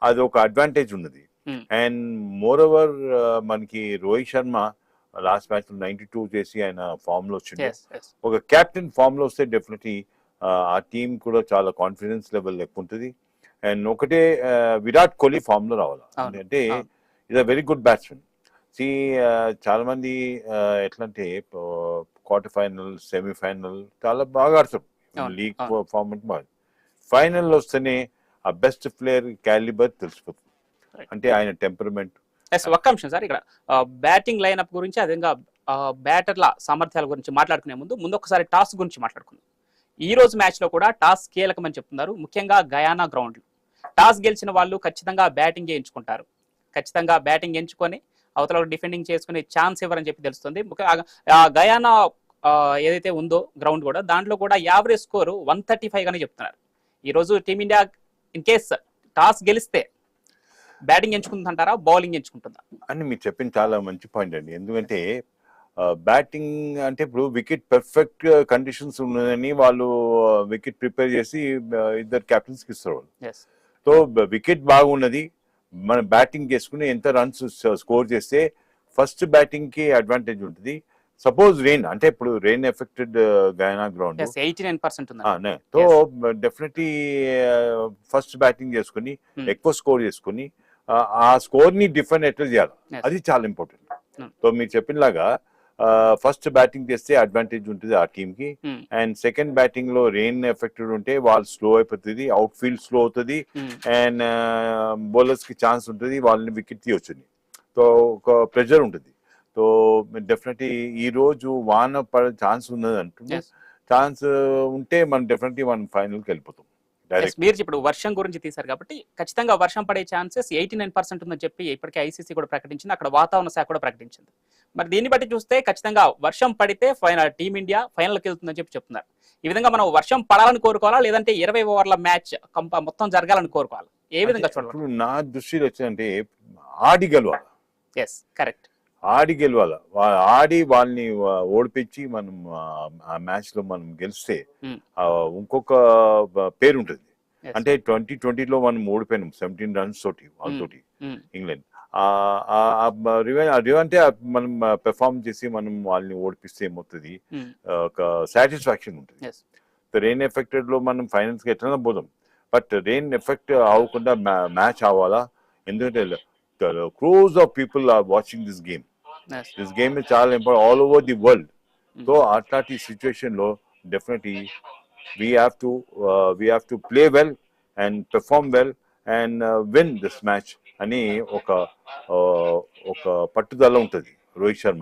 అది ఒక అడ్వాంటేజ్ ఉన్నది. Hmm. అండ్ మోర్ ఓవర్ మనకి రోహిత్ శర్మ లాస్ట్ మ్యాచ్ 92 చేసి ఆయన ఫామ్ లో వచ్చింది. Yes, yes. ఒక కెప్టెన్ ఫామ్ లో వస్తే డెఫినెట్లీ ఆ టీం కూడా చాలా కాన్ఫిడెన్స్ లెవెల్ ఎక్కువ ఉంటుంది. అండ్ ఒకటే విరాట్ కోహ్లీ ఫామ్ లో రావాలి. అవును, అంటే అవును. ఇది వెరీ గుడ్ బ్యాట్స్మెన్. సి చాలా మంది ఎట్లా అంటే క్వార్టర్ ఫైనల్, సెమీఫైనల్ చాలా బాగా ఆడతారు. అవును, లీగ్ అవును. ఫార్మెట్ బాగా, ఫైనల్ వస్తేనే ఆ బెస్ట్ ప్లేయర్ క్యాలిబర్ తెలిసిపోతుంది. Right. అంటే ఆయన టెంపరమెంట్. ఎస్, ఒక్క నిమిషం సార్. ఇక్కడ బ్యాటింగ్ లైనప్ గురించి, అదేవిధంగా బ్యాటర్ల సామర్థ్యాల గురించి మాట్లాడుకునే ముందు ఒకసారి టాస్ గురించి మాట్లాడుకుందాం. ఈ రోజు మ్యాచ్ లో కూడా టాస్ కీలకమని చెప్తున్నారు, ముఖ్యంగా గయానా గ్రౌండ్ లో. టాస్ గెలిచిన వాళ్ళు ఖచ్చితంగా బ్యాటింగ్ ఎంచుకుంటారు. ఖచ్చితంగా బ్యాటింగ్ ఎంచుకొని అవతల డిఫెండింగ్ చేసుకునే ఛాన్స్ ఇవ్వరని చెప్పి తెలుస్తుంది. గయానా ఏదైతే ఉందో గ్రౌండ్ కూడా, దాంట్లో కూడా యావరేజ్ స్కోర్ 135 గానే చెప్తున్నారు. ఈ రోజు టీమిండియా ఇన్ కేస్ టాస్ గెలిస్తే బ్యాటింగ్ ఎంచుకుంటుంటారా, బౌలింగ్ ఎంచుకుంటుందా అని మీరు చెప్పింది చాలా మంచి పాయింట్ అండి. ఎందుకంటే బ్యాటింగ్ అంటే ఇప్పుడు వికెట్ పర్ఫెక్ట్ కండిషన్స్ ఉన్నదని వాళ్ళు వికెట్ ప్రిపేర్ చేసి ఇద్దరు కెప్టెన్స్ కి ఇస్తారు. ఎస్. సో వికెట్ బాగున్నది, మనం బ్యాటింగ్ చేసుకుని ఎంత రన్స్ స్కోర్ చేస్తే ఫస్ట్ బ్యాటింగ్ కి అడ్వాంటేజ్ ఉంటుంది. సపోజ్ రెయిన్ అంటే ఇప్పుడు రెయిన్ ఎఫెక్టెడ్ గయానా గ్రౌండ్, 89% ఉంది. సో డెఫినెట్లీ ఫస్ట్ బ్యాటింగ్ చేసుకుని ఎక్కువ స్కోర్ చేసుకుని ఆ స్కోర్ ని డిఫెండ్ ఎట్లా చేయాలి, Yes. అది చాలా ఇంపార్టెంట్. సో మీరు చెప్పినలాగా ఫస్ట్ బ్యాటింగ్ చేస్తే అడ్వాంటేజ్ ఉంటుంది ఆ టీమ్ కి. అండ్ సెకండ్ బ్యాటింగ్ లో రెయిన్ ఎఫెక్టెడ్ ఉంటే వాళ్ళు స్లో అయిపోతుంది, అవుట్ ఫీల్డ్ స్లో అవుతుంది, అండ్ బౌలర్స్ కి ఛాన్స్ ఉంటుంది, వాళ్ళని వికెట్ తీయొచ్చుంది. సో ఒక ప్రెషర్ ఉంటుంది. సో డెఫినెట్లీ ఈ రోజు వాన పడే ఛాన్స్ ఉన్నది అంటుంది. Yes. ఛాన్స్ ఉంటే మనం డెఫినెట్లీ మనం ఫైనల్ కి వెళ్ళిపోతాం. Yes, మీరు ఇప్పుడు వర్షం గురించి తీశారు కాబట్టి ఖచ్చితంగా వర్షం పడే ఛాన్సెస్ 89% ఉందని చెప్పి ఇప్పటికే ఐసీసీ కూడా ప్రకటించింది, అక్కడ వాతావరణ శాఖ కూడా ప్రకటించింది. మరి దీన్ని బట్టి చూస్తే ఖచ్చితంగా వర్షం పడితే టీమిండియా ఫైనల్కి వెళ్తుందని చెప్పి చెప్తున్నారు. ఈ విధంగా మనం వర్షం పడాలని కోరుకోవాలా, లేదంటే 20 ఓవర్ల మ్యాచ్ మొత్తం జరగాలని కోరుకోవాలి? ఏ విధంగా చూడాలి? నా దృష్టిలో వచ్చిందంటే ఆడి గెలవాలి. Yes, correct. ఆడి గెలవాలి, ఆడి వాళ్ళని ఓడిపించి మనం ఆ మ్యాచ్ లో మనం గెలిస్తే ఇంకొక పేరు ఉంటుంది. అంటే 2020లో మనం ఓడిపోయినాం 17 రన్స్ తోటి వాళ్ళతోటి ఇంగ్లాండ్. అంటే మనం పెర్ఫార్మ్ చేసి మనం వాళ్ళని ఓడిపిస్తే ఏమవుతుంది, ఒక సాటిస్ఫాక్షన్ ఉంటుంది. రెయిన్ ఎఫెక్టెడ్ లో మనం ఫైనల్స్ కి ఎట్లా పోదాం, బట్ రెయిన్ ఎఫెక్ట్ అవ్వకుండా మ్యాచ్ అవ్వాలా. ఎందుకంటే crores of people are watching this game. Yes. This game is చాలా important all over the world. So అట్లాంటి సిచ్యువేషన్ లో definitely we have to play well and perform well and win this match అని ఒక పట్టుదల ఉంటుంది రోహిత్ శర్మ.